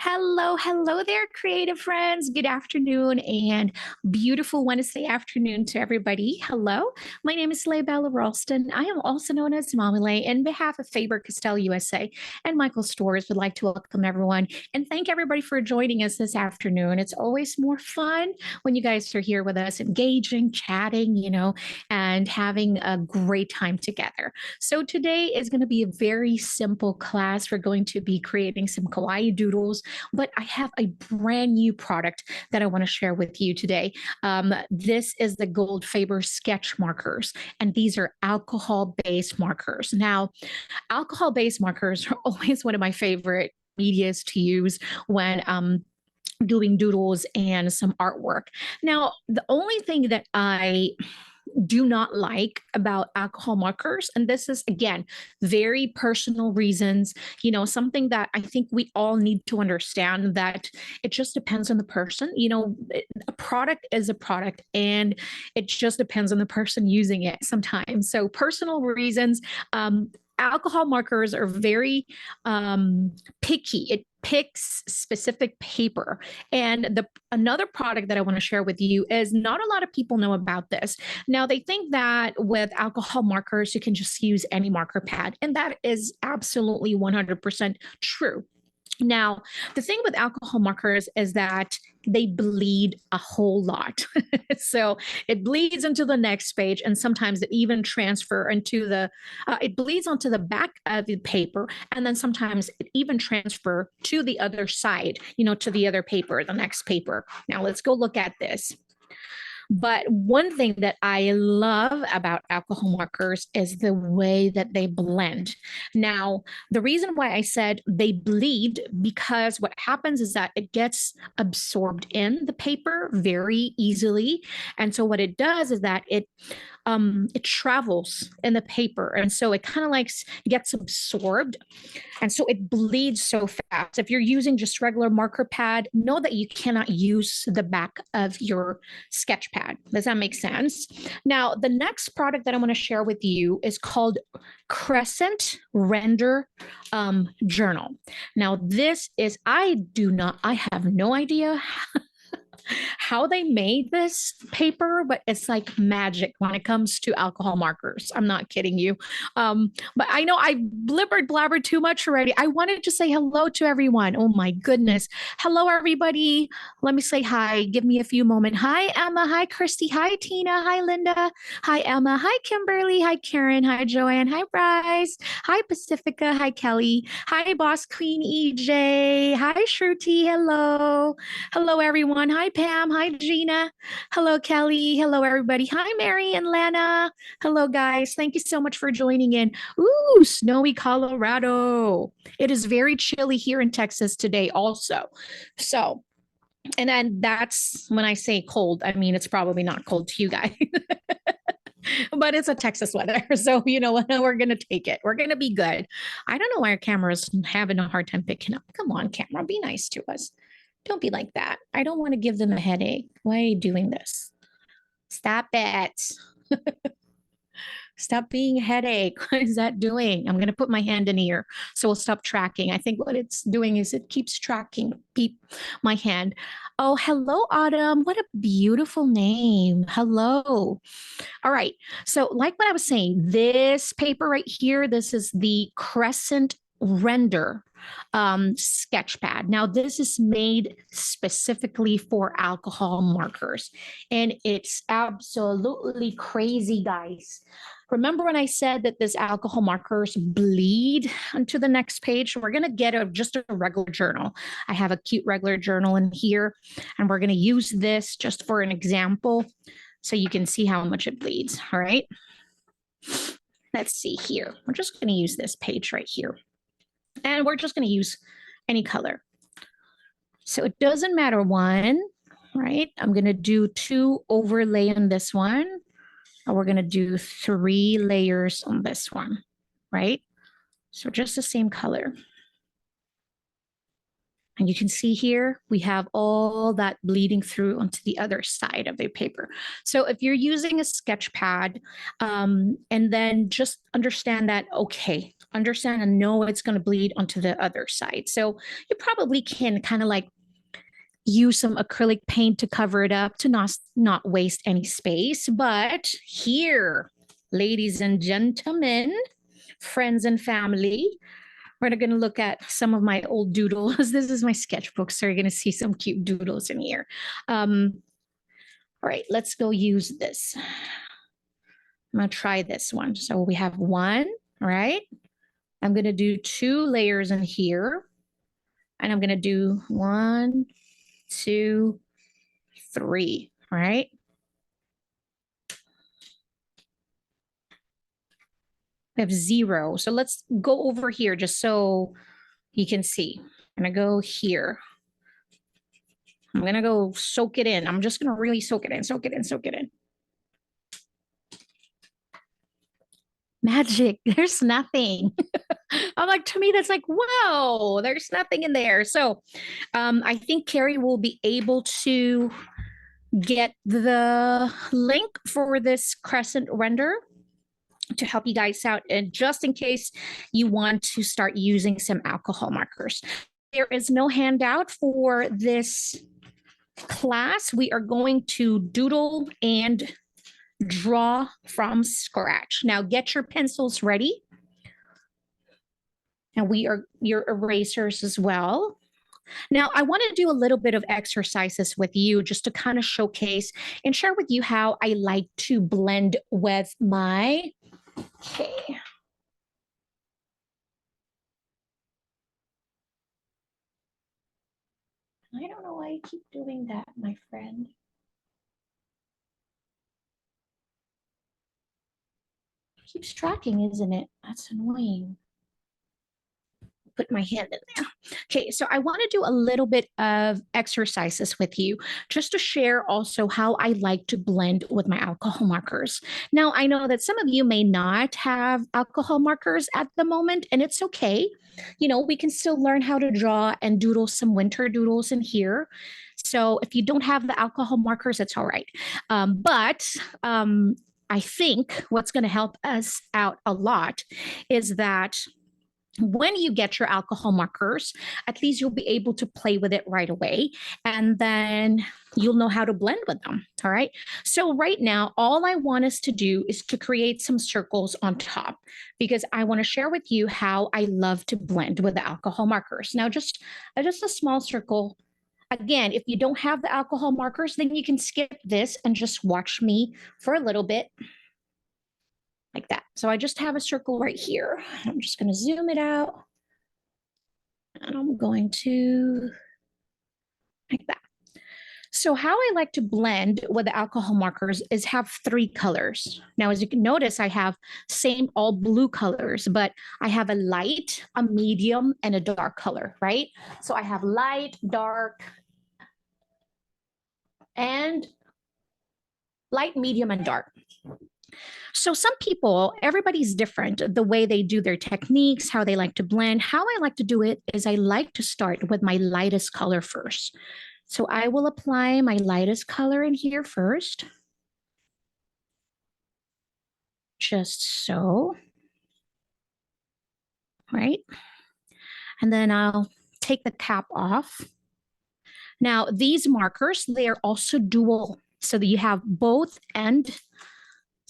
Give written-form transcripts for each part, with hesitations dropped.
Hello there, creative friends. Good afternoon and beautiful Wednesday afternoon to everybody. Hello, my name is Bella Ralston. I am also known as Mamile. In behalf of Faber-Castell USA and Michael Stores, would like to welcome everyone and thank everybody for joining us this afternoon. It's always more fun when you guys are here with us, engaging, chatting, and having a great time together. So today is going to be a very simple class. We're going to be creating some kawaii doodles, but I have a brand new product that I want to share with you today. This is the Goldfaber Sketch markers, and these are alcohol-based markers. Now, alcohol-based markers are always one of my favorite medias to use when doing doodles and some artwork. Now, the only thing that I do not like about alcohol markers, and this is again very personal reasons, something that I think we all need to understand, that it just depends on the person. A product is a product, and it just depends on the person using it sometimes. So personal reasons, alcohol markers are very picky. It picks specific paper. And another product that I want to share with you is, not a lot of people know about this. Now, they think that with alcohol markers, you can just use any marker pad, and that is absolutely 100% true. Now, the thing with alcohol markers is that they bleed a whole lot. So it bleeds into the next page, and sometimes it even transfer into it bleeds onto the back of the paper, and then sometimes it even transfer to the other side, to the other paper, the next paper. Now let's go look at this. But one thing that I love about alcohol markers is the way that they blend. Now, the reason why I said they bleed, because what happens is that it gets absorbed in the paper very easily. And so what it does is that it travels in the paper, and so it kind of like gets absorbed, and so it bleeds so fast. If you're using just regular marker pad, know that you cannot use the back of your sketch pad. Does that make sense? Now, the next product that I want to share with you is called Crescent Render Journal. Now, I have no idea how they made this paper, but it's like magic when it comes to alcohol markers. I'm not kidding you. But I know I blabbered too much already. I wanted to say hello to everyone. Oh my goodness. Hello, everybody. Let me say hi. Give me a few moments. Hi, Emma. Hi, Christy. Hi, Tina. Hi, Linda. Hi, Emma. Hi, Kimberly. Hi, Karen. Hi, Joanne. Hi, Bryce. Hi, Pacifica. Hi, Kelly. Hi, Boss Queen EJ. Hi, Shruti. Hello. Hello, everyone. Hi, Pam. Hi, Gina. Hello, Kelly. Hello, everybody. Hi, Mary and Lana. Hello, guys. Thank you so much for joining in. Ooh, snowy Colorado. It is very chilly here in Texas today also. So, and then that's when I say cold, I mean, it's probably not cold to you guys. But it's a Texas weather. So, we're going to take it. We're going to be good. I don't know why our camera's having a hard time picking up. Come on, camera, be nice to us. Don't be like that. I don't want to give them a headache. Why are you doing this? Stop it. Stop being a headache. What is that doing? I'm going to put my hand in here, so we'll stop tracking. I think what it's doing is it keeps tracking my hand. Oh, hello, Autumn. What a beautiful name. Hello. All right. So like what I was saying, this paper right here, this is the Crescent Render sketch pad. Now, this is made specifically for alcohol markers, and it's absolutely crazy, guys. Remember when I said that this alcohol markers bleed onto the next page? We're going to get just a regular journal. I have a cute regular journal in here, and we're going to use this just for an example so you can see how much it bleeds. All right. Let's see here. We're just going to use this page right here. And we're just going to use any color. So it doesn't matter one, right? I'm going to do 2 overlay on this one. And we're going to do 3 layers on this one, right? So just the same color. And you can see here, we have all that bleeding through onto the other side of the paper. So if you're using a sketch pad, and then just understand that, okay, understand and know it's going to bleed onto the other side. So you probably can kind of like use some acrylic paint to cover it up to not waste any space. But here, ladies and gentlemen, friends and family, we're going to look at some of my old doodles. This is my sketchbook, so you're going to see some cute doodles in here. All right, let's go use this. I'm going to try this one. So we have one, right? I'm going to do 2 layers in here. And I'm going to do 1, 2, 3, right? We have 0. So let's go over here just so you can see. I'm going to go here. I'm going to go soak it in. I'm just going to really soak it in, soak it in, soak it in. Magic. There's nothing. I'm like, to me, that's like, whoa, there's nothing in there. So I think Carrie will be able to get the link for this crescent render to help you guys out, and just in case you want to start using some alcohol markers. There is no handout for this class. We are going to doodle and draw from scratch. Now get your pencils ready. And your erasers as well. Now, I want to do a little bit of exercises with you just to kind of showcase and share with you how I like to blend with my, okay. I don't know why you keep doing that, my friend. It keeps tracking, isn't it? That's annoying. Put my hand in there. Okay, so I want to do a little bit of exercises with you just to share also how I like to blend with my alcohol markers. Now, I know that some of you may not have alcohol markers at the moment, and it's okay. You know, we can still learn how to draw and doodle some winter doodles in here. So if you don't have the alcohol markers, it's all right. But I think what's going to help us out a lot is that when you get your alcohol markers, at least you'll be able to play with it right away, and then you'll know how to blend with them. All right. So right now, all I want us to do is to create some circles on top, because I want to share with you how I love to blend with the alcohol markers. Now, just a small circle. Again, if you don't have the alcohol markers, then you can skip this and just watch me for a little bit. Like that. So I just have a circle right here. I'm just going to zoom it out. And I'm going to like that. So how I like to blend with the alcohol markers is have 3 colors. Now, as you can notice, I have same all blue colors, but I have a light, a medium, and a dark color, right? So I have light, dark, and light, medium, and dark. So some people, everybody's different, the way they do their techniques, how they like to blend. How I like to do it is I like to start with my lightest color first. So I will apply my lightest color in here first. Just so. Right? And then I'll take the cap off. Now, these markers, they are also dual, so that you have both ends.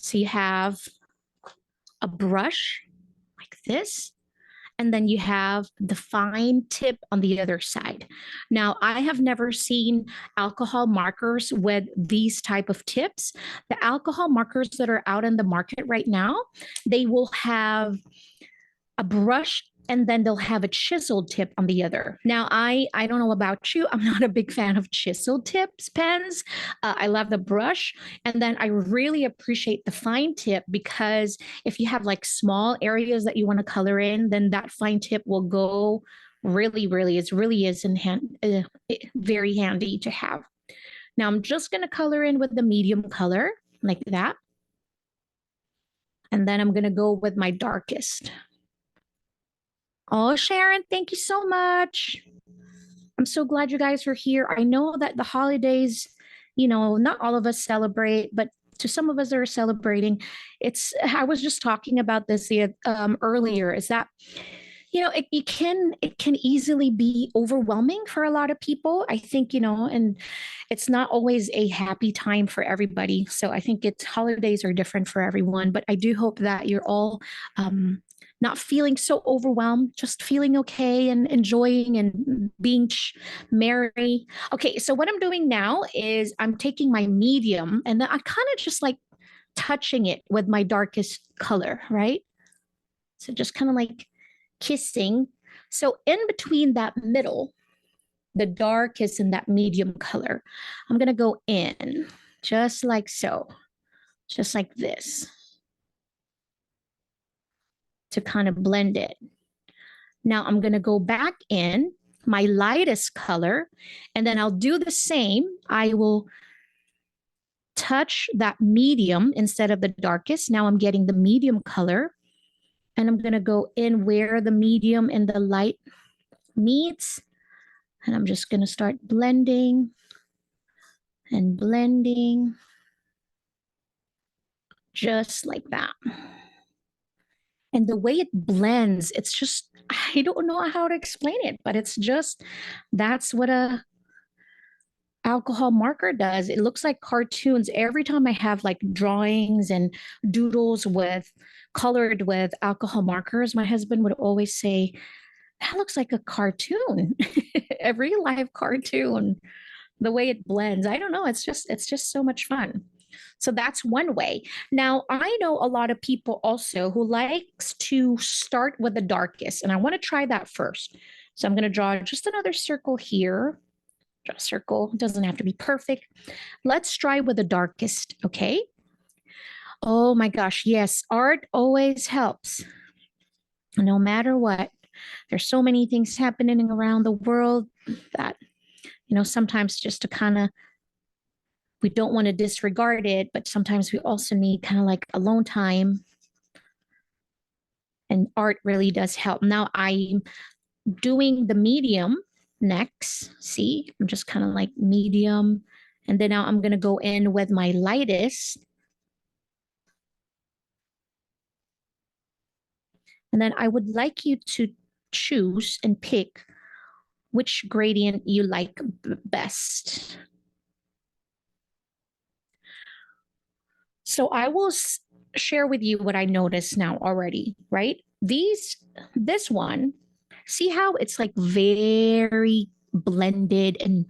So you have a brush like this, and then you have the fine tip on the other side. Now, I have never seen alcohol markers with these type of tips. The alcohol markers that are out in the market right now, they will have a brush, and then they'll have a chiseled tip on the other. Now, I don't know about you. I'm not a big fan of chiseled tips pens. I love the brush. And then I really appreciate the fine tip, because if you have like small areas that you want to color in, then that fine tip will go really, it really is very handy to have. Now, I'm just going to color in with the medium color like that. And then I'm going to go with my darkest. Oh, Sharon, thank you so much. I'm so glad you guys are here. I know that the holidays, you know, not all of us celebrate, but to some of us that are celebrating, I was just talking about this earlier, is that it can easily be overwhelming for a lot of people, I think, and it's not always a happy time for everybody. So I think it's holidays are different for everyone, but I do hope that you're all not feeling so overwhelmed, just feeling okay and enjoying and being merry. Okay, so what I'm doing now is I'm taking my medium and then I kind of just like touching it with my darkest color, right? So just kind of like kissing. So in between that middle, the darkest and that medium color, I'm going to go in just like so, just like this to kind of blend it. Now I'm going to go back in my lightest color and then I'll do the same. I will touch that medium instead of the darkest. Now I'm getting the medium color and I'm going to go in where the medium and the light meets. And I'm just going to start blending and blending just like that. And the way it blends, it's just, I don't know how to explain it, but it's just, that's what a alcohol marker does. It looks like cartoons. Every time I have like drawings and doodles with colored with alcohol markers, my husband would always say, that looks like a cartoon, a real life cartoon, the way it blends. I don't know. It's just so much fun. So that's one way. Now, I know a lot of people also who likes to start with the darkest, and I want to try that first. So I'm going to draw just another circle here. Draw a circle. It doesn't have to be perfect. Let's try with the darkest, okay? Oh my gosh, yes, art always helps, no matter what. There's so many things happening around the world that, sometimes just to kind of, we don't want to disregard it, but sometimes we also need kind of like alone time. And art really does help. Now I'm doing the medium next. See, I'm just kind of like medium. And then now I'm going to go in with my lightest. And then I would like you to choose and pick which gradient you like best. So I will share with you what I noticed now already, right? This one, see how it's like very blended and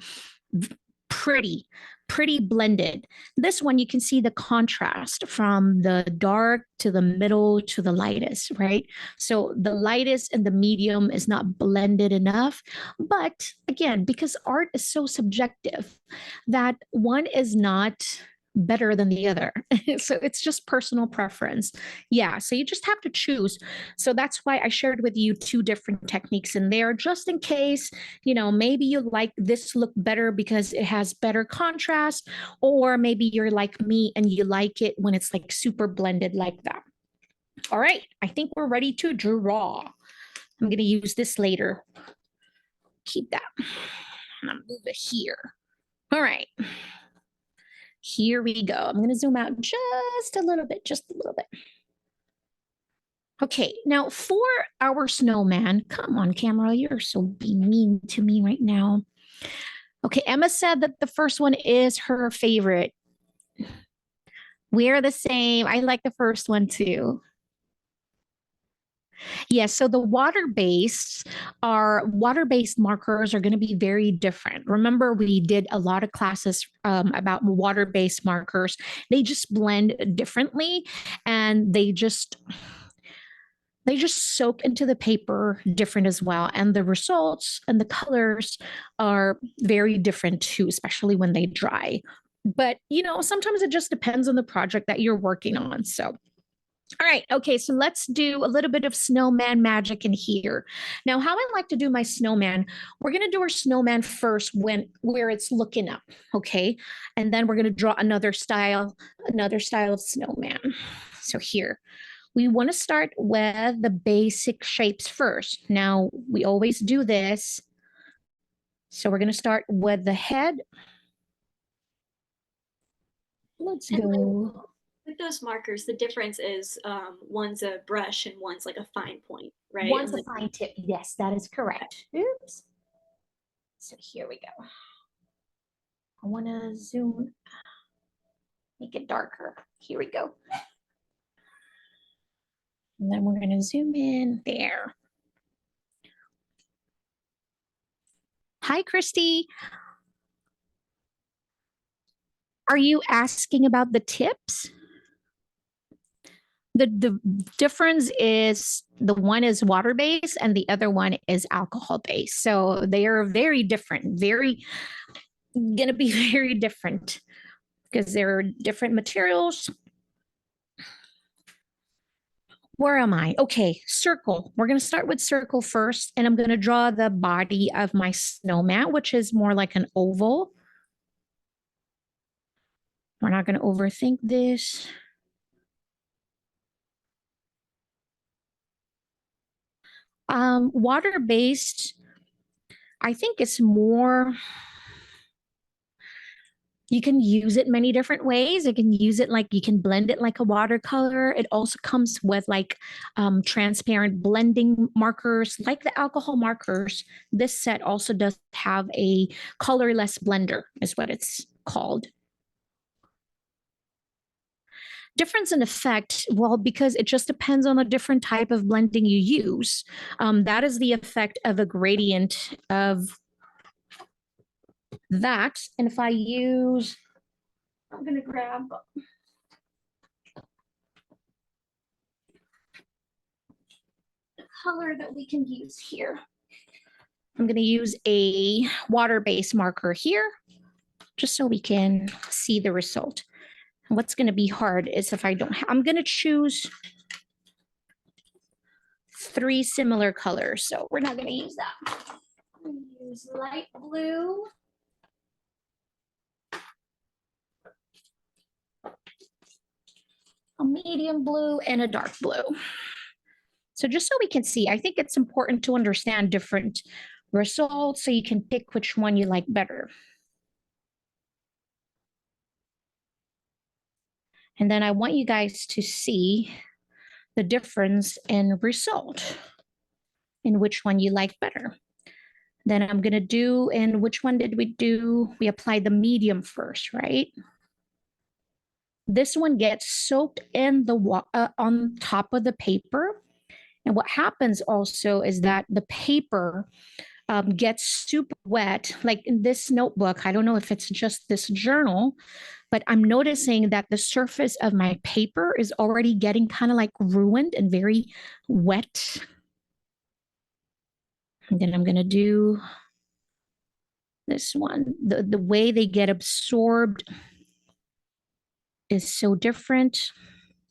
pretty, pretty blended. This one, you can see the contrast from the dark to the middle to the lightest, right? So the lightest and the medium is not blended enough. But again, because art is so subjective, that one is not better than the other. So it's just personal preference. Yeah. So you just have to choose. So that's why I shared with you two different techniques in there, just in case, maybe you like this look better because it has better contrast, or maybe you're like me and you like it when it's like super blended like that. All right. I think we're ready to draw. I'm going to use this later. Keep that. I'm going to move it here. All right. Here we go. I'm going to zoom out just a little bit, Okay, now for our snowman, come on, camera, you're so being mean to me right now. Okay, Emma said that the first one is her favorite. We're the same. I like the first one too. Yes, so the water-based markers are going to be very different. Remember, we did a lot of classes about water-based markers. They just blend differently, and they just soak into the paper different as well. And the results and the colors are very different too, especially when they dry. But sometimes it just depends on the project that you're working on. So all right. Okay. So let's do a little bit of snowman magic in here. Now, how I like to do my snowman, we're going to do our snowman first where it's looking up. Okay. And then we're going to draw another style of snowman. So here, we want to start with the basic shapes first. Now, we always do this. So we're going to start with the head. Let's And go. with those markers, the difference is one's a brush and one's like a fine point, right? One's a fine tip. Yes, that is correct. Oops. So here we go. I want to zoom, make it darker. Here we go. And then we're going to zoom in there. Hi, Christy. Are you asking about the tips? The difference is the one is water based and the other one is alcohol based. So they are very different, very going to be very different because there are different materials. Where am I? Okay, circle. We're going to start with circle first, and I'm going to draw the body of my snowman, which is more like an oval. We're not going to overthink this. Water-based, I think it's more, you can use it many different ways. You can use it like, you can blend it like a watercolor. It also comes with like transparent blending markers, like the alcohol markers. This set also does have a colorless blender, is what it's called. Difference in effect, well, because it just depends on the different type of blending you use. That is the effect of a gradient of that. And if I use, I'm going to grab the color that we can use here. I'm going to use a water-based marker here, just so we can see the result. And what's going to be hard is if I don't, I'm going to choose 3 similar colors. So we're not going to use that. I'm going to use light blue. A medium blue and a dark blue. So just so we can see, I think it's important to understand different results so you can pick which one you like better. And then I want you guys to see the difference in result in which one you like better. Then I'm going to do, and which one did we do? We applied the medium first, right? This one gets soaked in the on top of the paper. And what happens also is that the paper gets super wet. Like in this notebook, I don't know if it's just this journal, but I'm noticing that the surface of my paper is already getting kind of like ruined and very wet. And then I'm going to do this one. The way they get absorbed is so different.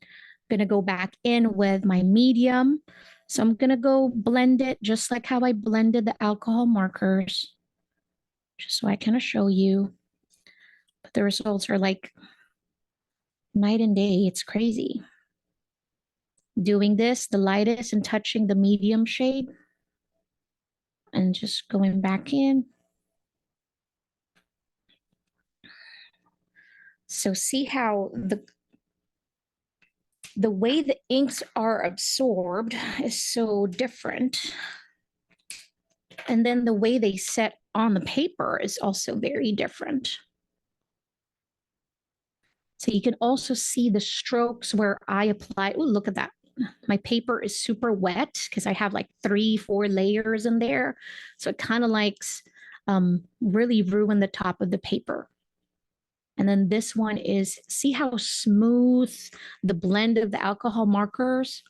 I'm going to go back in with my medium. So I'm going to go blend it just like how I blended the alcohol markers, just so I kind of show you. But the results are like night and day. It's crazy. Doing this, the lightest, and touching the medium shade, and just going back in. So see how the way the inks are absorbed is so different. And then the way they set on the paper is also very different. So you can also see the strokes where I apply. Oh, look at that. My paper is super wet because I have like 3-4 layers in there. So it kind of likes really ruin the top of the paper. And then this one is, see how smooth the blend of the alcohol markers?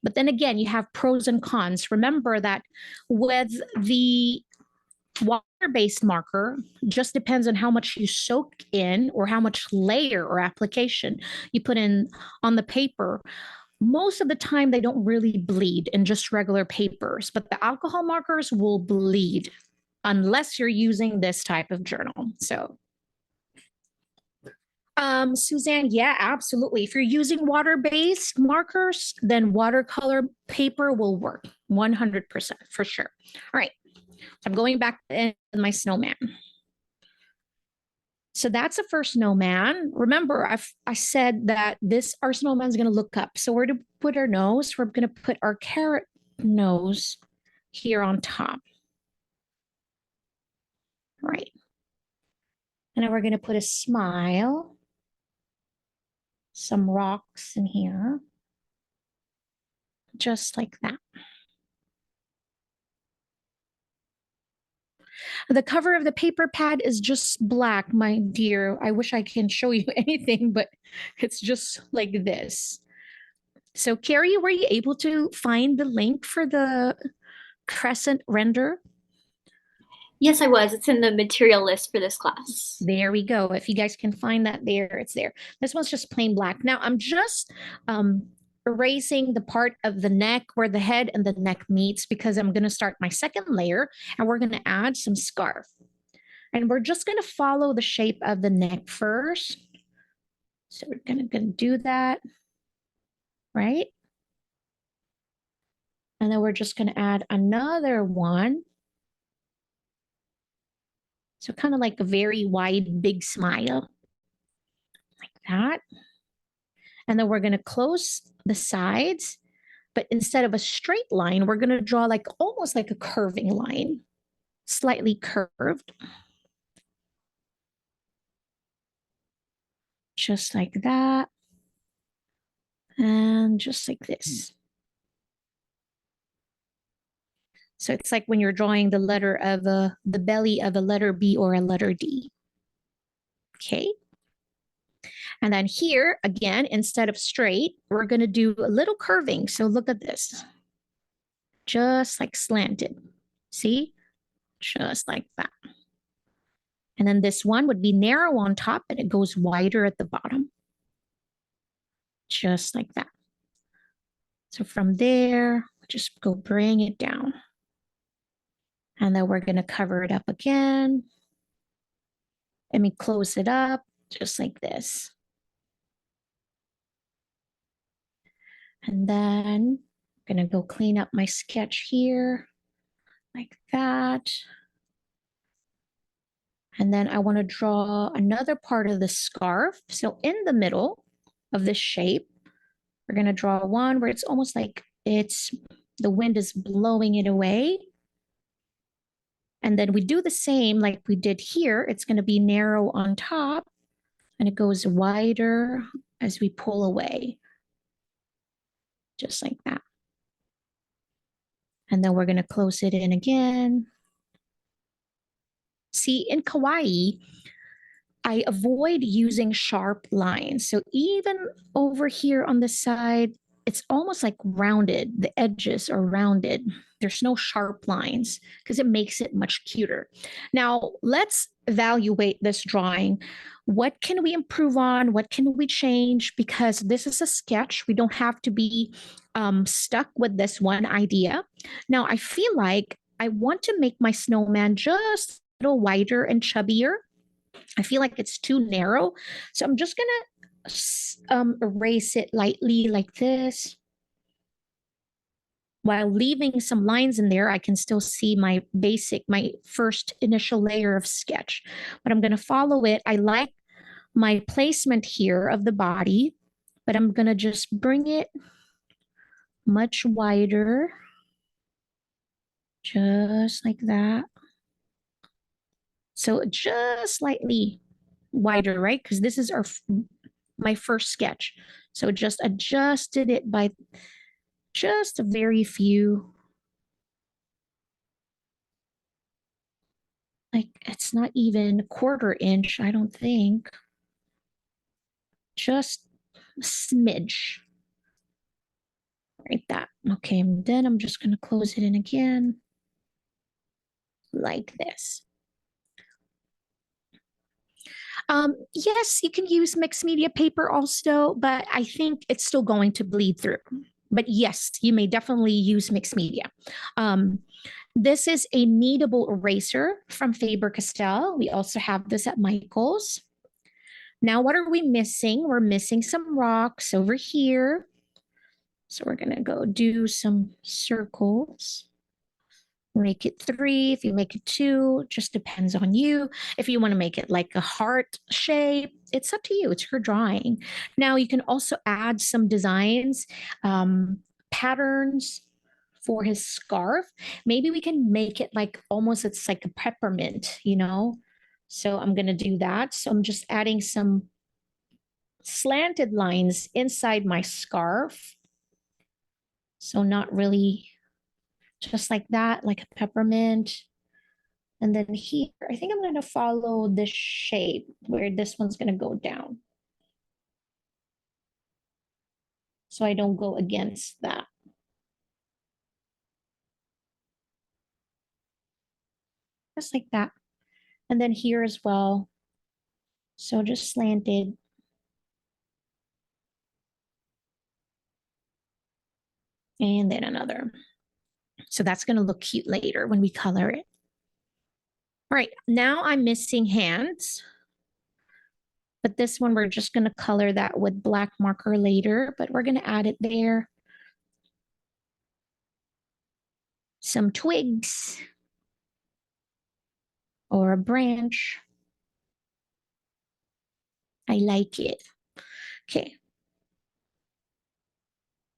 But then again, you have pros and cons. Remember that with the water-based marker, just depends on how much you soak in or how much layer or application you put in on the paper. Most of the time, they don't really bleed in just regular papers, but the alcohol markers will bleed unless you're using this type of journal. So Suzanne, yeah, absolutely. If you're using water-based markers, then watercolor paper will work 100% for sure. All right, so I'm going back in my snowman. So that's the first snowman. Remember, I said that our snowman is going to look up. So where to put our nose? We're going to put our carrot nose here on top. Right. And then we're going to put a smile, some rocks in here, just like that. The cover of the paper pad is just black, my dear. I wish I can show you anything, but it's just like this. So Carrie, were you able to find the link for the crescent render? Yes, I was. It's in the material list for this class. There we go. If you guys can find that there, it's there. This one's just plain black. Now I'm just erasing the part of the neck where the head and the neck meets because I'm going to start my second layer and we're going to add some scarf. And we're just going to follow the shape of the neck first. So we're going to do that, right? And then we're just going to add another one. So kind of like a very wide, big smile, like that. And then we're going to close the sides, but instead of a straight line, we're going to draw like almost like a curving line, slightly curved. Just like that. And just like this. So it's like when you're drawing the letter of the belly of a letter B or a letter D. Okay. And then here, again, instead of straight, we're going to do a little curving. So look at this. Just like slanted. See? Just like that. And then this one would be narrow on top and it goes wider at the bottom. Just like that. So from there, just go bring it down. And then we're going to cover it up again. Let me close it up just like this. And then I'm going to go clean up my sketch here like that. And then I want to draw another part of the scarf. So in the middle of this shape, we're going to draw one where it's almost like the wind is blowing it away. And then we do the same like we did here. It's going to be narrow on top and it goes wider as we pull away. Just like that. And then we're going to close it in again. See, in kawaii, I avoid using sharp lines. So even over here on the side, it's almost like rounded. The edges are rounded. There's no sharp lines because it makes it much cuter. Now, let's evaluate this drawing. What can we improve on? What can we change? Because this is a sketch. We don't have to be stuck with this one idea. Now, I feel like I want to make my snowman just a little wider and chubbier. I feel like it's too narrow. So I'm just going to erase it lightly like this. While leaving some lines in there, I can still see my first initial layer of sketch. But I'm going to follow it. I like my placement here of the body, but I'm going to just bring it much wider. Just like that. So just slightly wider, right? Because this is my first sketch. So just adjusted it by just a very few. Like it's not even a quarter inch, I don't think. Just a smidge. Like that. Okay, and then I'm just going to close it in again. Like this. Yes, you can use mixed media paper also, but I think it's still going to bleed through. But yes, you may definitely use mixed media. This is a kneadable eraser from Faber-Castell. We also have this at Michael's. Now, what are we missing? We're missing some rocks over here. So we're going to go do some circles. Make it 3. If you make it 2, just depends on you. If you want to make it like a heart shape, it's up to you. It's your drawing. Now you can also add some designs, patterns for his scarf. Maybe we can make it like almost it's like a peppermint, you know? So I'm going to do that. So I'm just adding some slanted lines inside my scarf. So not really just like that, like a peppermint. And then here, I think I'm going to follow this shape where this one's going to go down. So I don't go against that. Just like that. And then here as well. So just slanted. And then another. So that's going to look cute later when we color it. All right, now I'm missing hands. But this one, we're just going to color that with black marker later, but we're going to add it there. Some twigs or a branch. I like it. Okay.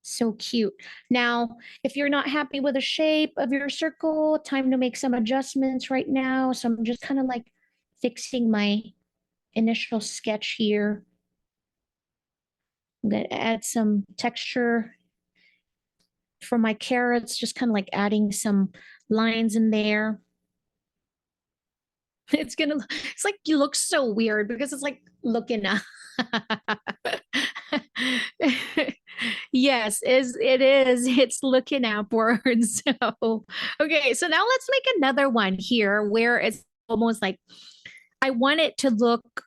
So cute. Now, if you're not happy with the shape of your circle, time to make some adjustments right now. So I'm just kind of like fixing my initial sketch here. I'm going to add some texture for my carrots, just kind of like adding some lines in there. It's like you look so weird because it's like looking up. Yes, it is. It's looking upwards. So, okay, so now let's make another one here where it's almost like I want it to look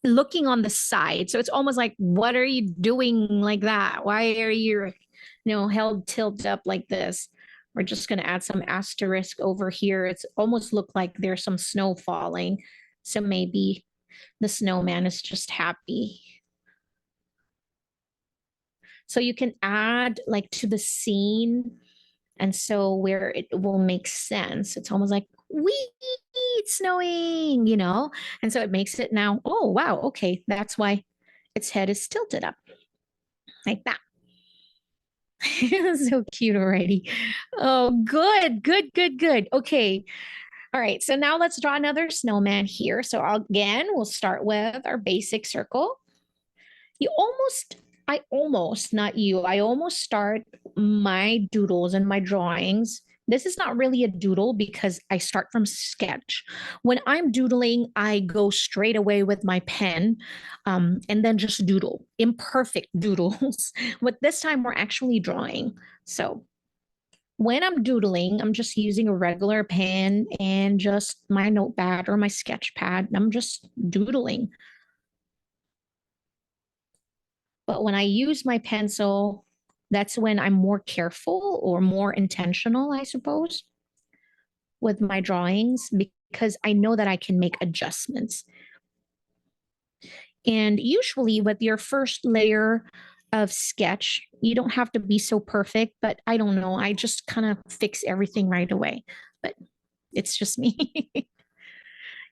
looking on the side. So it's almost like, what are you doing like that? Why are you, held tilt up like this? We're just going to add some asterisk over here. It's almost look like there's some snow falling. So maybe the snowman is just happy. So you can add like to the scene. And so where it will make sense, it's almost like, wee, it's snowing, And so it makes it now, oh, wow, okay, that's why its head is tilted up like that. So cute already. Oh, good, good, good, good. Okay. All right. So now let's draw another snowman here. So again, we'll start with our basic circle. Not you, I almost start my doodles and my drawings. This is not really a doodle because I start from sketch. When I'm doodling, I go straight away with my pen and then just doodle, imperfect doodles. But this time we're actually drawing. So when I'm doodling, I'm just using a regular pen and just my notepad or my sketch pad. I'm just doodling. But when I use my pencil, that's when I'm more careful or more intentional, I suppose, with my drawings because I know that I can make adjustments. And usually, with your first layer of sketch, you don't have to be so perfect, but I don't know. I just kind of fix everything right away. But it's just me.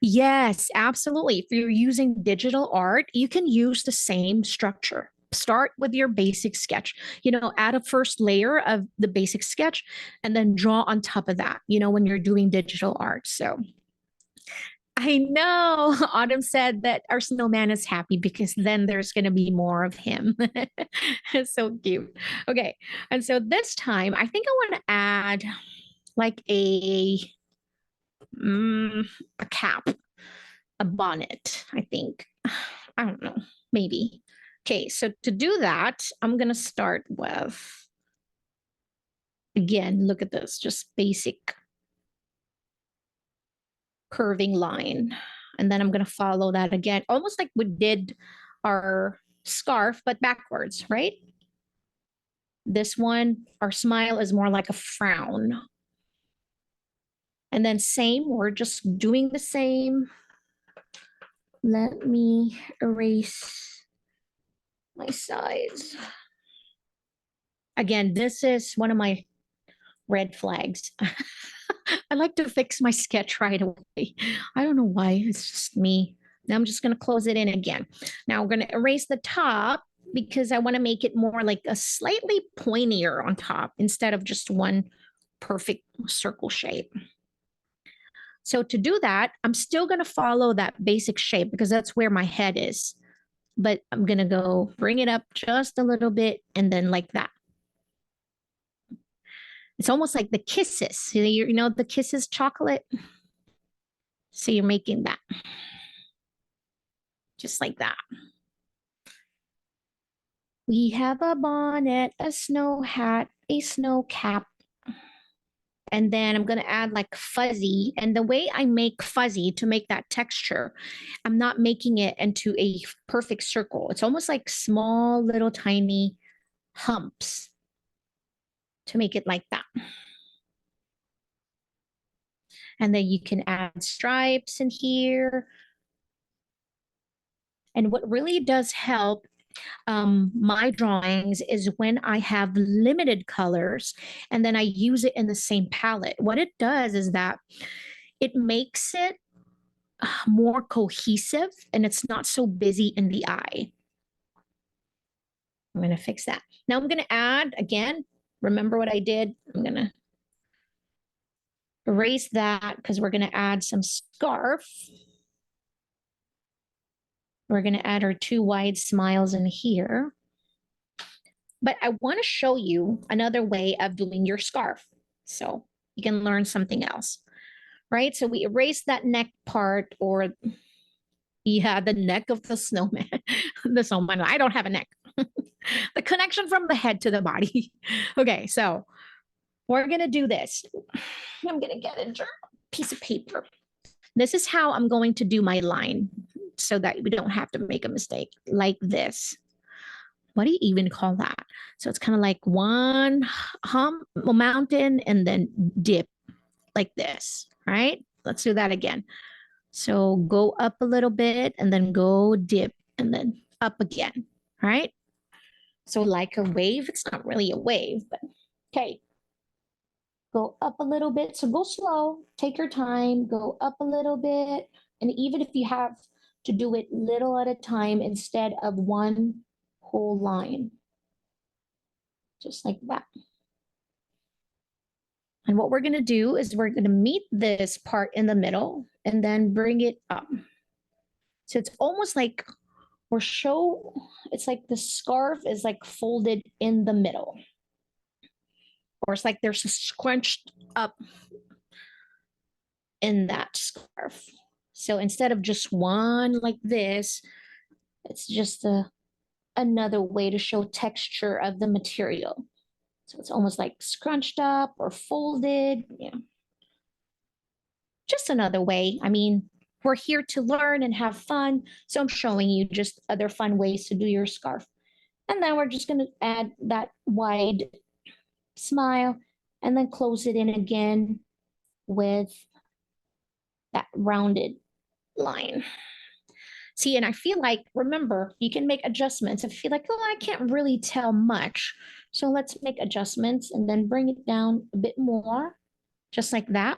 Yes, absolutely. If you're using digital art, you can use the same structure. Start with your basic sketch, add a first layer of the basic sketch and then draw on top of that, when you're doing digital art. So I know Autumn said that our snowman is happy because then there's going to be more of him. It's so cute. Okay. And so this time, I think I want to add like a cap, a bonnet, I think. I don't know, maybe. Okay, so to do that, I'm going to start with, again, look at this, just basic curving line. And then I'm going to follow that again, almost like we did our scarf, but backwards, right? This one, our smile is more like a frown. And then same, we're just doing the same. Let me erase my sides. Again, this is one of my red flags. I like to fix my sketch right away. I don't know why. It's just me. Now I'm just going to close it in again. Now we're going to erase the top because I want to make it more like a slightly pointier on top instead of just one perfect circle shape. So to do that, I'm still going to follow that basic shape because that's where my head is. But I'm going to go bring it up just a little bit and then like that. It's almost like the kisses. You know, the kisses chocolate. So you're making that. Just like that. We have a bonnet, a snow hat, a snow cap. And then I'm going to add like fuzzy. And the way I make fuzzy to make that texture, I'm not making it into a perfect circle. It's almost like small little tiny humps to make it like that. And then you can add stripes in here. And what really does help my drawings is when I have limited colors and then I use it in the same palette. What it does is that it makes it more cohesive and it's not so busy in the eye. I'm going to fix that. Now I'm going to add, again, remember what I did? I'm going to erase that because we're going to add some scarf. We're going to add our 2 wide smiles in here. But I want to show you another way of doing your scarf so you can learn something else, right? So we erase that neck part, or yeah, the neck of the snowman. The snowman, I don't have a neck. The connection from the head to the body. Okay, so we're going to do this. I'm going to get a piece of paper. This is how I'm going to do my line so that we don't have to make a mistake like this. What do you even call that? So it's kind of like one hump, mountain, and then dip like this, right? Let's do that again. So go up a little bit and then go dip and then up again, right? So like a wave, it's not really a wave, but okay. Go up a little bit. So go slow, take your time, go up a little bit. And even if you have to do it little at a time instead of one whole line, just like that. And what we're going to do is we're going to meet this part in the middle and then bring it up. So it's almost like it's like the scarf is like folded in the middle. Or it's like there's a scrunched up in that scarf. So instead of just one like this, it's just another way to show texture of the material. So it's almost like scrunched up or folded. Yeah. Just another way. I mean, we're here to learn and have fun. So I'm showing you just other fun ways to do your scarf. And then we're just going to add that wide smile and then close it in again with that rounded line. See, and I feel like, remember, you can make adjustments. If you feel like, oh, I can't really tell much. So let's make adjustments and then bring it down a bit more, just like that.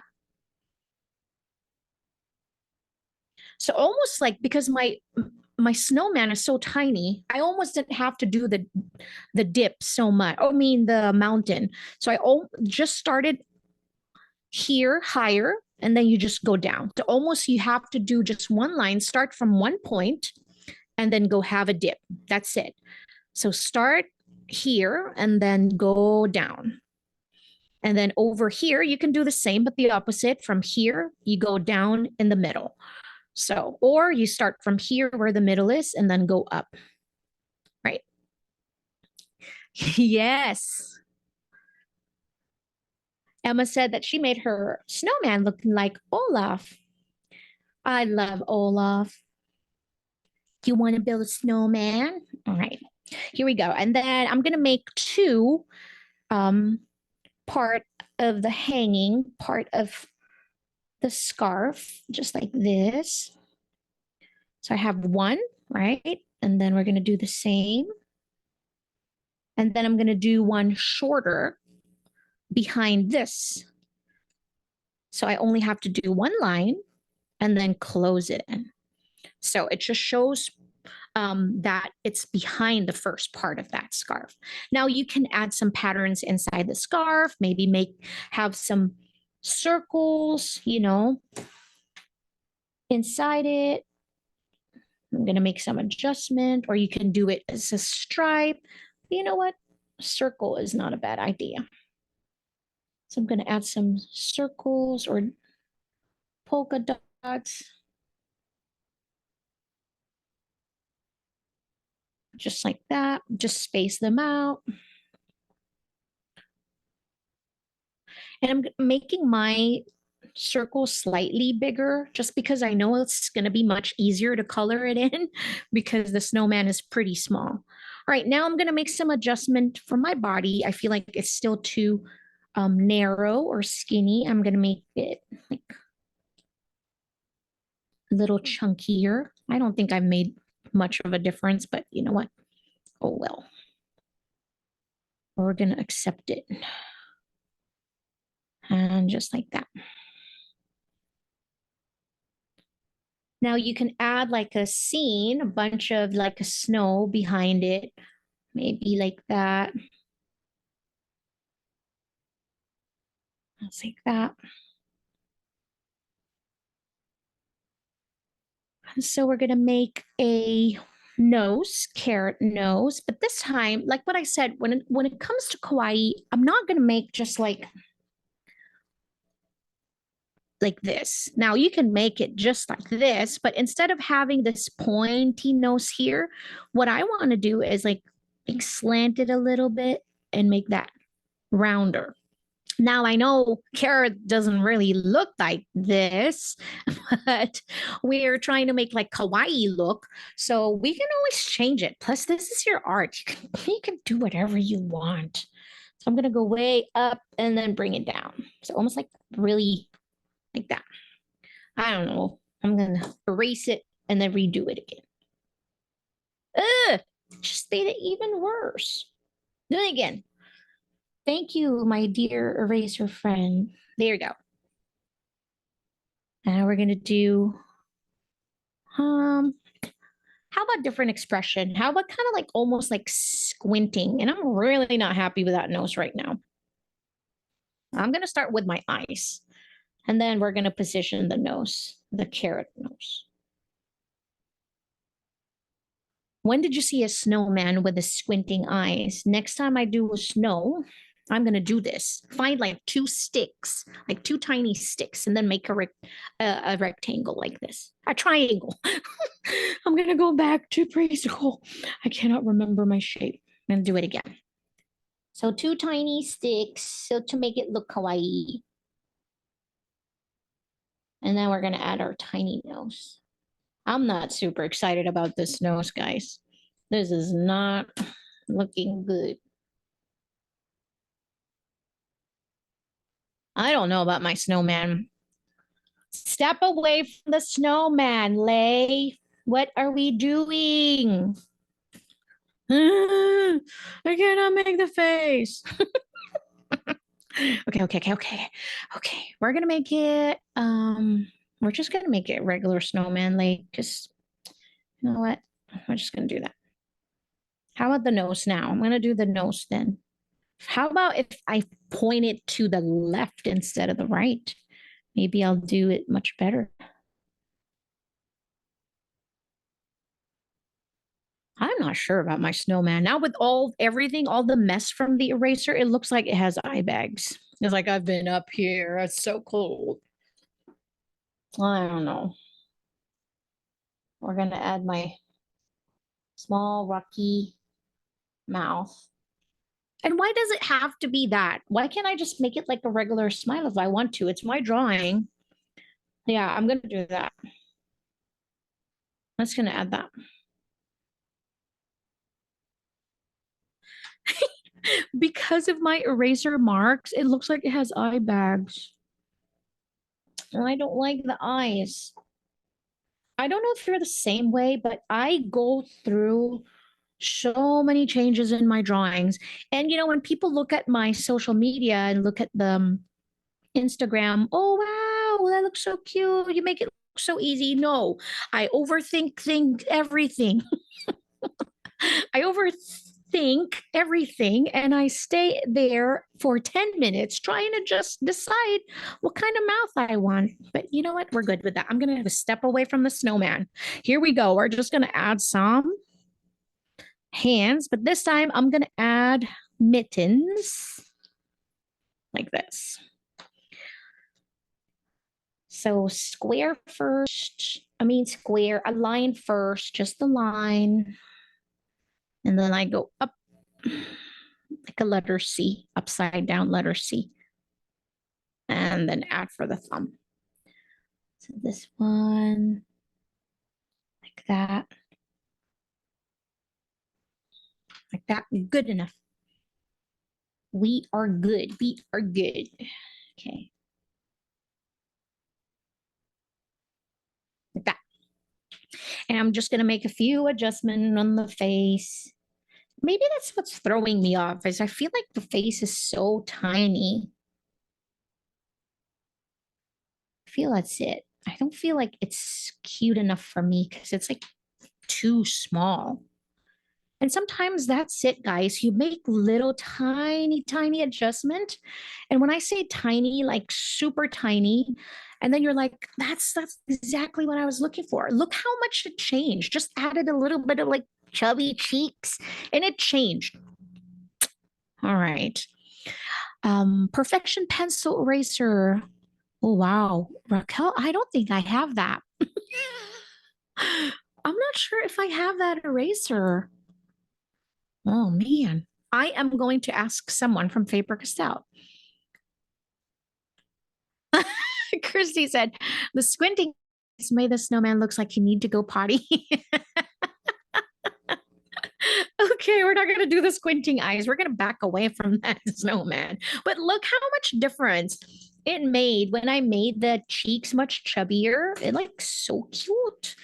So almost like, because my snowman is so tiny, I almost didn't have to do the dip so much. I mean, the mountain. So I just started here higher, and then you just go down. So almost you have to do just one line, start from one point, and then go have a dip. That's it. So start here and then go down. And then over here, you can do the same, but the opposite. From here, you go down in the middle. So, or you start from here where the middle is and then go up, right? Yes. Emma said that she made her snowman looking like Olaf. I love Olaf. You want to build a snowman? All right, here we go. And then I'm going to make 2 part of the hanging, part of the scarf, just like this. So I have 1, right? And then we're going to do the same. And then I'm going to do 1 shorter behind this. So I only have to do one line and then close it in. So it just shows that it's behind the first part of that scarf. Now you can add some patterns inside the scarf, maybe have some circles, you know, inside it. I'm going to make some adjustment, or you can do it as a stripe. You know what? Circle is not a bad idea. So I'm going to add some circles or polka dots. Just like that. Just space them out. And I'm making my circle slightly bigger just because I know it's going to be much easier to color it in because the snowman is pretty small. All right, now I'm going to make some adjustment for my body. I feel like it's still too narrow or skinny. I'm going to make it like a little chunkier. I don't think I've made much of a difference, but you know what? Oh, well. We're going to accept it. And just like that. Now you can add like a scene, a bunch of like a snow behind it, maybe like that. Just like that. So we're gonna make a nose, carrot nose, but this time, like what I said, when it comes to kawaii, I'm not gonna make just like this. Now you can make it just like this, but instead of having this pointy nose here, what I want to do is like slant it a little bit and make that rounder. Now I know carrot doesn't really look like this, but we're trying to make like kawaii look, so we can always change it. Plus, this is your art. You can do whatever you want. So I'm gonna go way up and then bring it down. So almost like really like that. I don't know. I'm gonna erase it and then redo it again. Ugh, just made it even worse. Do it again. Thank you, my dear eraser friend. There you go. Now we're gonna do how about different expression? How about kind of like almost like squinting? And I'm really not happy with that nose right now. I'm gonna start with my eyes. And then we're gonna position the nose, the carrot nose. When did you see a snowman with the squinting eyes? Next time I do a snow, I'm going to do this. Find like two sticks, like two tiny sticks, and then make a rectangle like this, a triangle. I'm going to go back to preschool. I cannot remember my shape. I'm going to do it again. So two tiny sticks, so to make it look kawaii. And then we're going to add our tiny nose. I'm not super excited about this nose, guys. This is not looking good. I don't know about my snowman. Step away from the snowman, Lay. What are we doing? I cannot make the face. Okay. We're gonna make it we're just gonna make it regular snowman, Lay. Just you know what? We're just gonna do that. How about the nose now? I'm gonna do the nose then. How about if I point it to the left instead of the right? Maybe I'll do it much better. I'm not sure about my snowman. Now with everything, all the mess from the eraser, it looks like it has eye bags. It's like I've been up here. It's so cold. I don't know. We're gonna add my small rocky mouth. And why does it have to be that? Why can't I just make it like a regular smile if I want to? It's my drawing. Yeah, I'm gonna do that. I'm just gonna add that. Because of my eraser marks, it looks like it has eye bags. And I don't like the eyes. I don't know if you're the same way, but I go through So many changes in my drawings. And, when people look at my social media and look at the Instagram, oh, wow, that looks so cute. You make it look so easy. No, I overthink everything. I overthink everything and I stay there for 10 minutes trying to just decide what kind of mouth I want. But you know what? We're good with that. I'm going to step away from the snowman. Here we go. We're just going to add some hands, but this time I'm going to add mittens like this. So square first, square, a line first, just the line. And then I go up like a letter C, upside down letter C. And then add for the thumb. So this one, like that. Like that, good enough. We are good, we are good. Okay. Like that. And I'm just gonna make a few adjustments on the face. Maybe that's what's throwing me off, is I feel like the face is so tiny. I feel that's it. I don't feel like it's cute enough for me because it's like too small. And sometimes that's it, guys. You make little tiny adjustment. And when I say tiny, like super tiny, and then you're like, that's exactly what I was looking for. Look how much it changed. Just added a little bit of like chubby cheeks and it changed. All right. Perfection pencil eraser. Oh, wow. Raquel, I don't think I have that. I'm not sure if I have that eraser. Oh, man. I am going to ask someone from Faber-Castell. Christy said, the squinting made the snowman looks like you need to go potty. Okay, we're not going to do the squinting eyes. We're going to back away from that snowman. But look how much difference it made when I made the cheeks much chubbier. It looks so cute.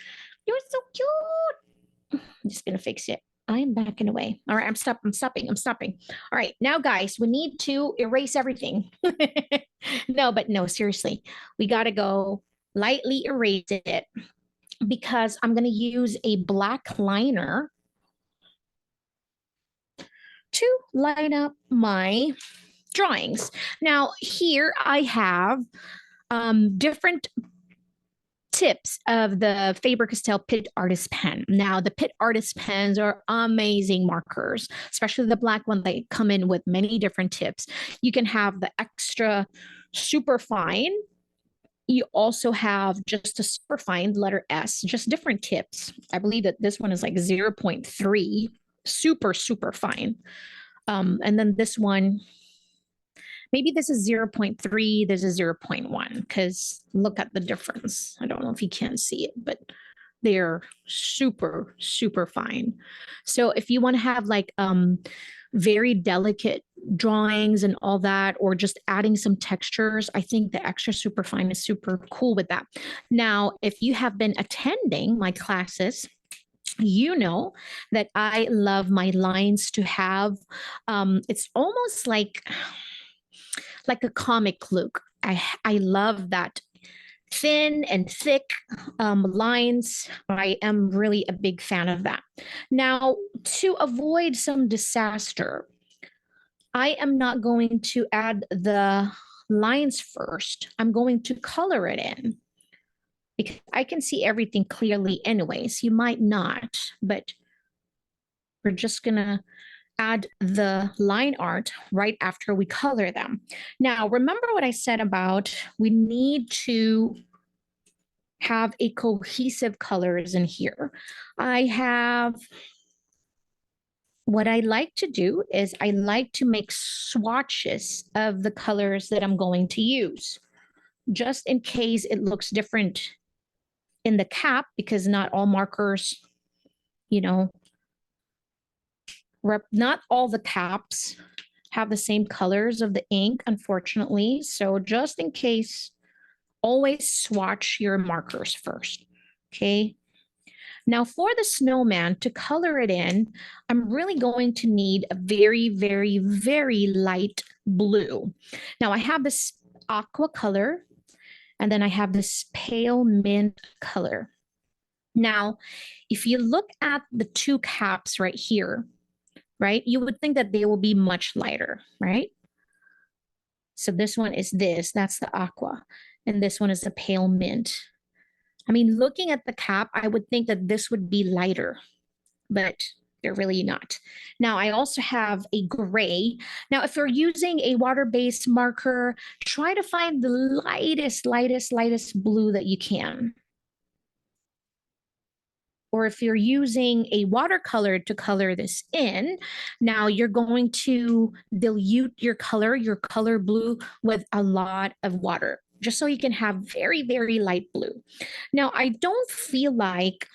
You're so cute. I'm just going to fix it. I'm backing away. All right, I'm stopping. All right, now guys, we need to erase everything. No, seriously. We got to go lightly erase it because I'm going to use a black liner to line up my drawings. Now, here I have different tips of the Faber-Castell Pit Artist Pen. Now, the Pit Artist Pens are amazing markers, especially the black one. They come in with many different tips. You can have the extra super fine. You also have just a super fine letter S, just different tips. I believe that this one is like 0.3, super fine. And then this one, maybe this is 0.3, this is 0.1, because look at the difference. I don't know if you can see it, but they're super fine. So if you want to have like very delicate drawings and all that, or just adding some textures, I think the extra super fine is super cool with that. Now, if you have been attending my classes, you know that I love my lines to have, it's almost like a comic look. I love that thin and thick lines. I am really a big fan of that. Now, to avoid some disaster, I am not going to add the lines first. I'm going to color it in because I can see everything clearly anyways. You might not, but we're just gonna add the line art right after we color them. Now, remember what I said about we need to have a cohesive colors in here. What I like to do is I like to make swatches of the colors that I'm going to use, just in case it looks different in the cap, because not all markers, not all the caps have the same colors of the ink, unfortunately. So just in case, always swatch your markers first, okay? Now for the snowman, to color it in, I'm really going to need a very, very, very light blue. Now I have this aqua color, and then I have this pale mint color. Now, if you look at the two caps right here, right, you would think that they will be much lighter, right? So this one is this, that's the aqua, and this one is the pale mint. I mean, looking at the cap, I would think that this would be lighter, but they're really not. Now, I also have a gray. Now, if you're using a water-based marker, try to find the lightest, lightest, lightest blue that you can. Or if you're using a watercolor to color this in, now you're going to dilute your color blue with a lot of water, just so you can have very, very light blue. Now, I don't feel like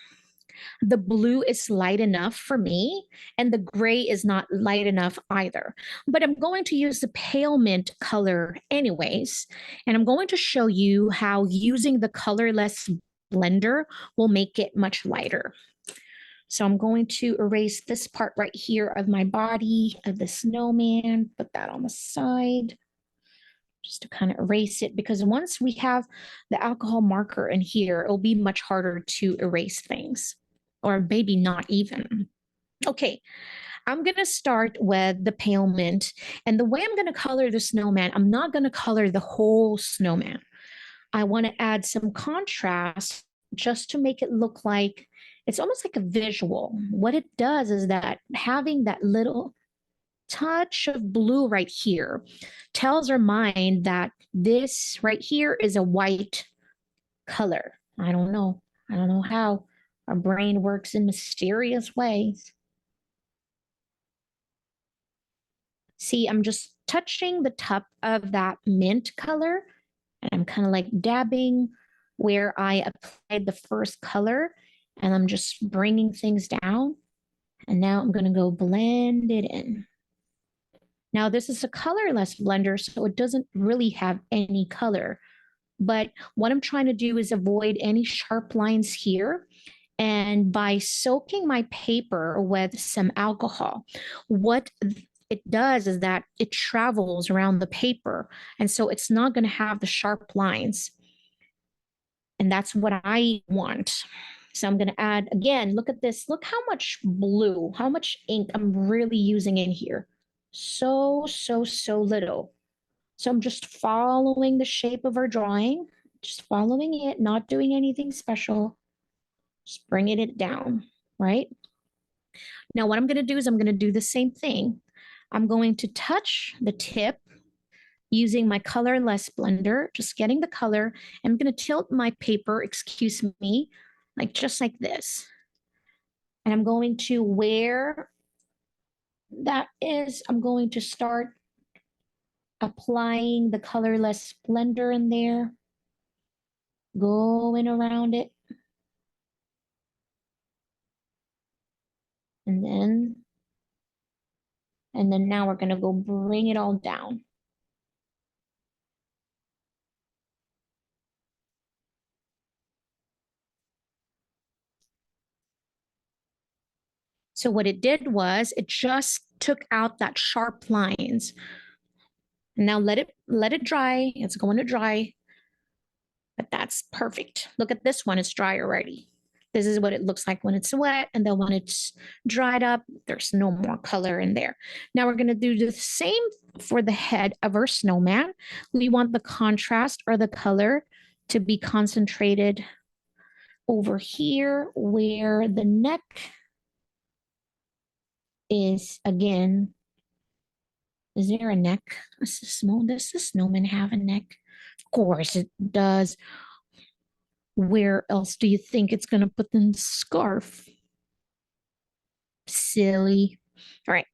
the blue is light enough for me, and the gray is not light enough either. But I'm going to use the pale mint color anyways, and I'm going to show you how using the colorless blender will make it much lighter. So I'm going to erase this part right here of my body of the snowman, put that on the side, just to kind of erase it, because once we have the alcohol marker in here, it'll be much harder to erase things, or maybe not even. Okay, I'm going to start with the pale mint. And the way I'm going to color the snowman, I'm not going to color the whole snowman. I want to add some contrast just to make it look like it's almost like a visual. What it does is that having that little touch of blue right here tells our mind that this right here is a white color. I don't know. I don't know how our brain works in mysterious ways. See, I'm just touching the top of that mint color, and I'm kind of like dabbing where I applied the first color, and I'm just bringing things down. And now I'm going to go blend it in. Now, this is a colorless blender, so it doesn't really have any color. But what I'm trying to do is avoid any sharp lines here. And by soaking my paper with some alcohol, what it does is that it travels around the paper. And so it's not going to have the sharp lines. And that's what I want. So I'm going to add, again, look at this. Look how much blue, how much ink I'm really using in here. So, so, so little. So I'm just following the shape of our drawing, just following it, not doing anything special, just bringing it down, right? Now what I'm going to do is I'm going to do the same thing. I'm going to touch the tip using my colorless blender, just getting the color. I'm going to tilt my paper, excuse me, like just like this. And I'm going to, where that is, I'm going to start applying the colorless blender in there, going around it. And then now we're going to go bring it all down. So what it did was it just took out that sharp lines. Now let it dry. It's going to dry. But that's perfect. Look at this one, it's dry already. This is what it looks like when it's wet, and then when it's dried up, there's no more color in there. Now we're going to do the same for the head of our snowman. We want the contrast or the color to be concentrated over here where the neck is. Again, is there a neck? Does the snowman have a neck? Of course it does. Where else do you think it's going to put the scarf? Silly. All right.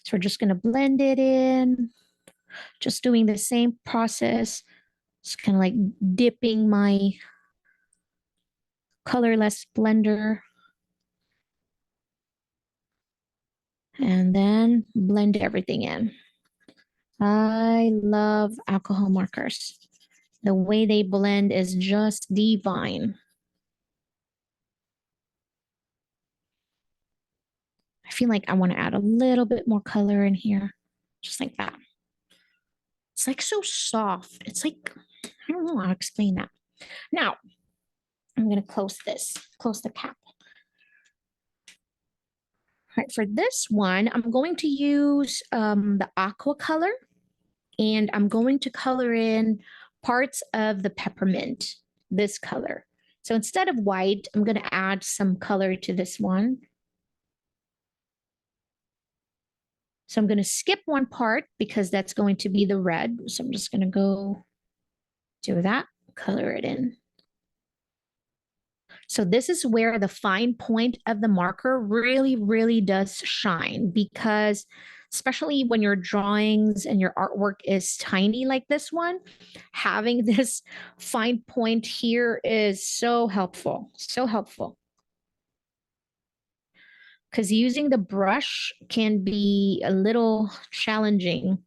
So we're just going to blend it in. Just doing the same process. Just kind of like dipping my colorless blender. And then blend everything in. I love alcohol markers. The way they blend is just divine. feel like I want to add a little bit more color in here, just like that. It's like so soft. It's like, I don't know how to explain that. Now, I'm going to close this, close the cap. All right, for this one, I'm going to use the aqua color, and I'm going to color in parts of the peppermint, this color. So instead of white, I'm going to add some color to this one. So I'm going to skip one part because that's going to be the red. So I'm just going to go do that, color it in. So this is where the fine point of the marker really, really does shine, because especially when your drawings and your artwork is tiny like this one, having this fine point here is so helpful, so helpful. Because using the brush can be a little challenging.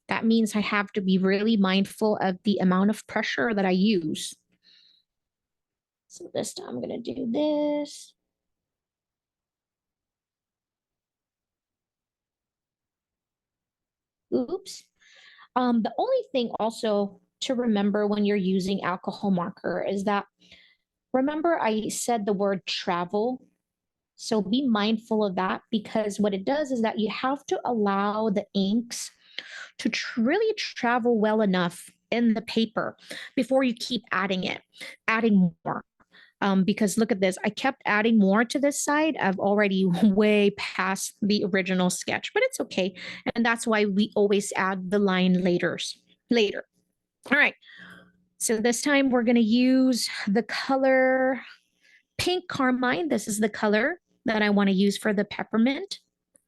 That means I have to be really mindful of the amount of pressure that I use. So this time I'm going to do this. Oops. The only thing also to remember when you're using alcohol marker is that, remember I said the word travel. So be mindful of that, because what it does is that you have to allow the inks to really travel well enough in the paper before you keep adding more. Because look at this, I kept adding more to this side. I've already way past the original sketch, but it's okay. And that's why we always add the line later. All right. So this time we're going to use the color pink carmine. This is the color that I want to use for the peppermint,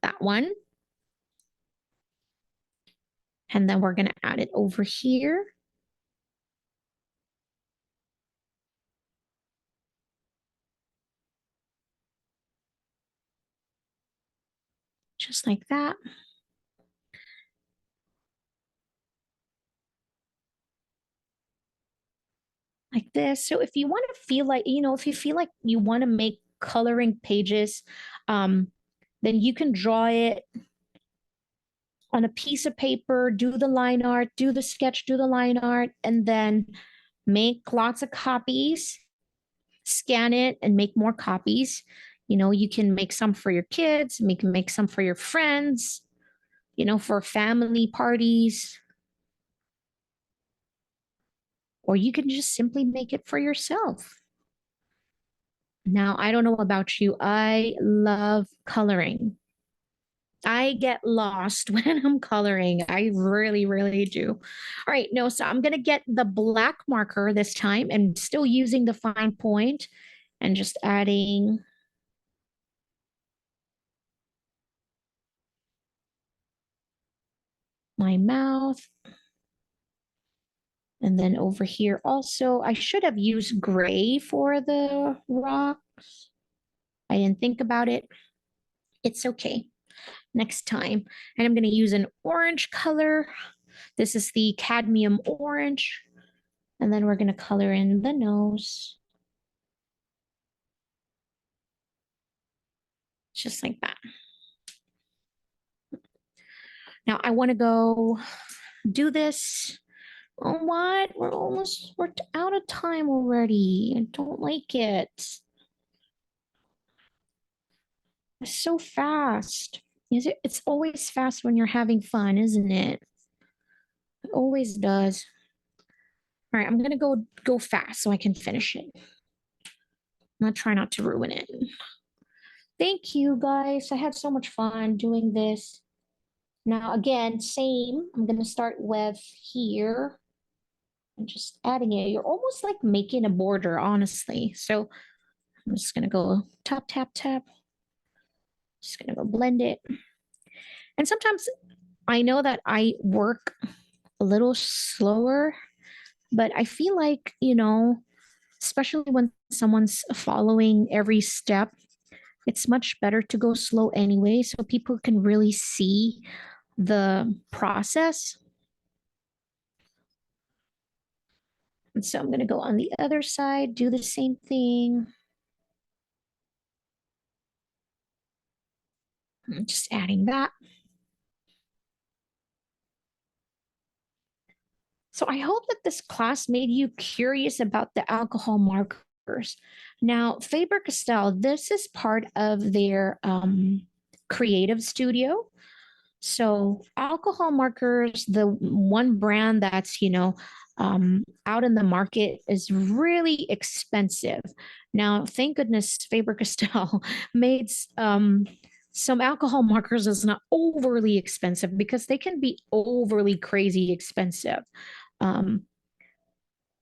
that one. And then we're going to add it over here. Just like that. Like this. So if you want to feel like, if you feel like you want to make coloring pages, then you can draw it on a piece of paper, do the line art, do the sketch, do the line art, and then make lots of copies, scan it, and make more copies. You can make some for your kids, make some for your friends, for family parties. Or you can just simply make it for yourself. Now, I don't know about you. I love coloring. I get lost when I'm coloring. I really, really do. All right, no, so I'm going to get the black marker this time and still using the fine point and just adding my mouth. And then over here also, I should have used gray for the rocks. I didn't think about it. It's okay. Next time. And I'm going to use an orange color. This is the cadmium orange. And then we're going to color in the nose. Just like that. Now I want to go do this. Oh, what? We're out of time already. I don't like it. It's so fast. It's always fast when you're having fun, isn't it? It always does. All right, I'm gonna go fast so I can finish it. I'm gonna try not to ruin it. Thank you guys. I had so much fun doing this. Now again, same. I'm gonna start with here and just adding it. You're almost like making a border, honestly. So I'm just gonna go tap, tap, tap. Just gonna go blend it. And sometimes I know that I work a little slower, but I feel like, especially when someone's following every step, it's much better to go slow anyway, so people can really see the process. And so I'm going to go on the other side, do the same thing. I'm just adding that. So I hope that this class made you curious about the alcohol markers. Now, Faber-Castell, this is part of their creative studio. So alcohol markers, the one brand that's, out in the market is really expensive. Now, thank goodness Faber-Castell made some alcohol markers is not overly expensive because they can be overly crazy expensive. Um,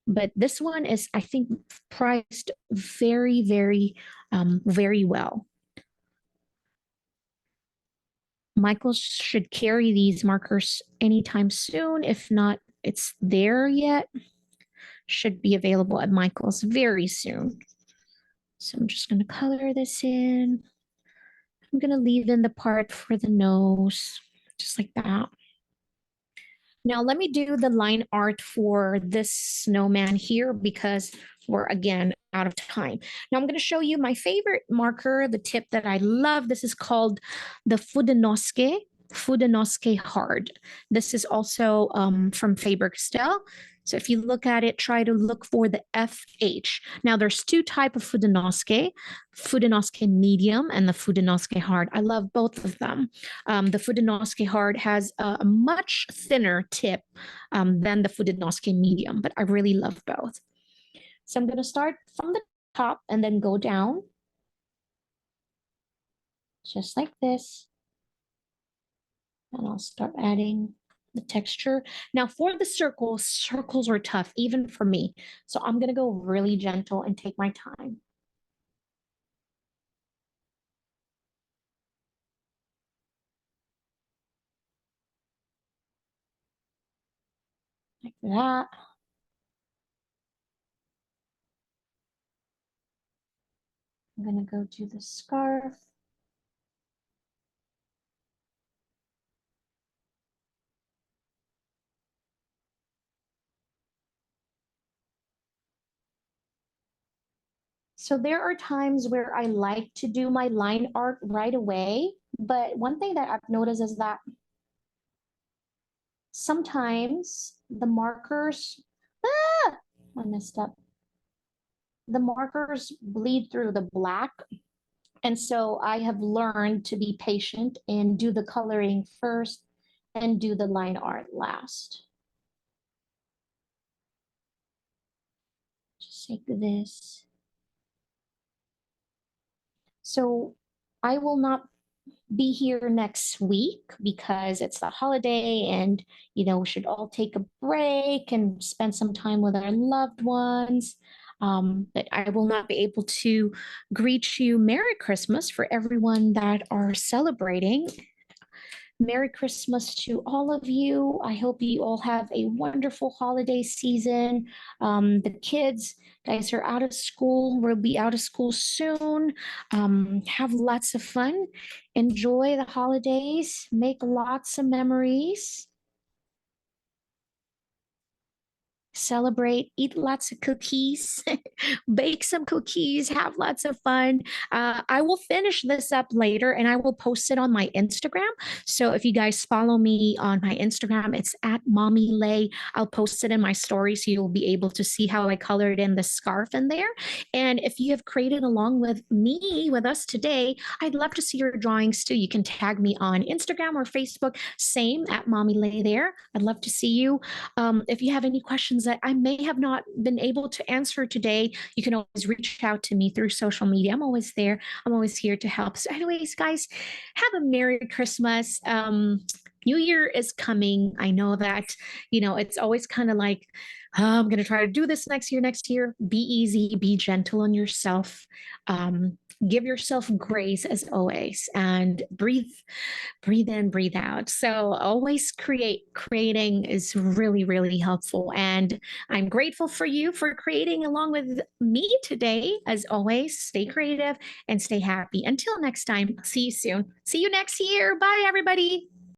but this one is, I think, priced very, very, very well. Michael should carry these markers anytime soon. If not, it's there yet. Should be available at Michael's very soon. So I'm just going to color this in. I'm going to leave in the part for the nose, just like that. Now let me do the line art for this snowman here because we're again out of time. Now I'm going to show you my favorite marker, the tip that I love. This is called the Fudenoske Hard. This is also from Faber-Castell. So if you look at it, try to look for the FH. Now there's two types of Fudenoske medium and the Fudenoske hard. I love both of them. The Fudenoske hard has a much thinner tip than the Fudenoske medium, but I really love both. So I'm going to start from the top and then go down, just like this. And I'll start adding the texture. Now for the circles are tough, even for me. So I'm going to go really gentle and take my time. Like that. I'm going to go to the scarf. So there are times where I like to do my line art right away, but one thing that I've noticed is that sometimes the markers, I messed up. The markers bleed through the black. And so I have learned to be patient and do the coloring first and do the line art last. Just like this. So I will not be here next week because it's the holiday and, we should all take a break and spend some time with our loved ones. But I will not be able to greet you Merry Christmas for everyone that are celebrating. Merry Christmas to all of you. I hope you all have a wonderful holiday season. The kids, guys, are out of school. We'll be out of school soon. Have lots of fun. Enjoy the holidays. Make lots of memories. Celebrate, eat lots of cookies, bake some cookies, have lots of fun. I will finish this up later and I will post it on my Instagram. So if you guys follow me on my Instagram, it's at Mommy Lay. I'll post it in my story so you'll be able to see how I colored in the scarf in there. And if you have created along with me, with us today, I'd love to see your drawings too. You can tag me on Instagram or Facebook, same at Mommy Lay there. I'd love to see you. If you have any questions that I may have not been able to answer today, you can always reach out to me through social media. I'm always there. I'm always here to help. So anyways, guys, have a Merry Christmas. New Year is coming. I know that, it's always kind of like, I'm going to try to do this next year. Be easy, be gentle on yourself. Give yourself grace as always and breathe in, breathe out. So always creating is really, really helpful. And I'm grateful for you for creating along with me today. As always, stay creative and stay happy. Until next time, see you soon. See you next year. Bye, everybody.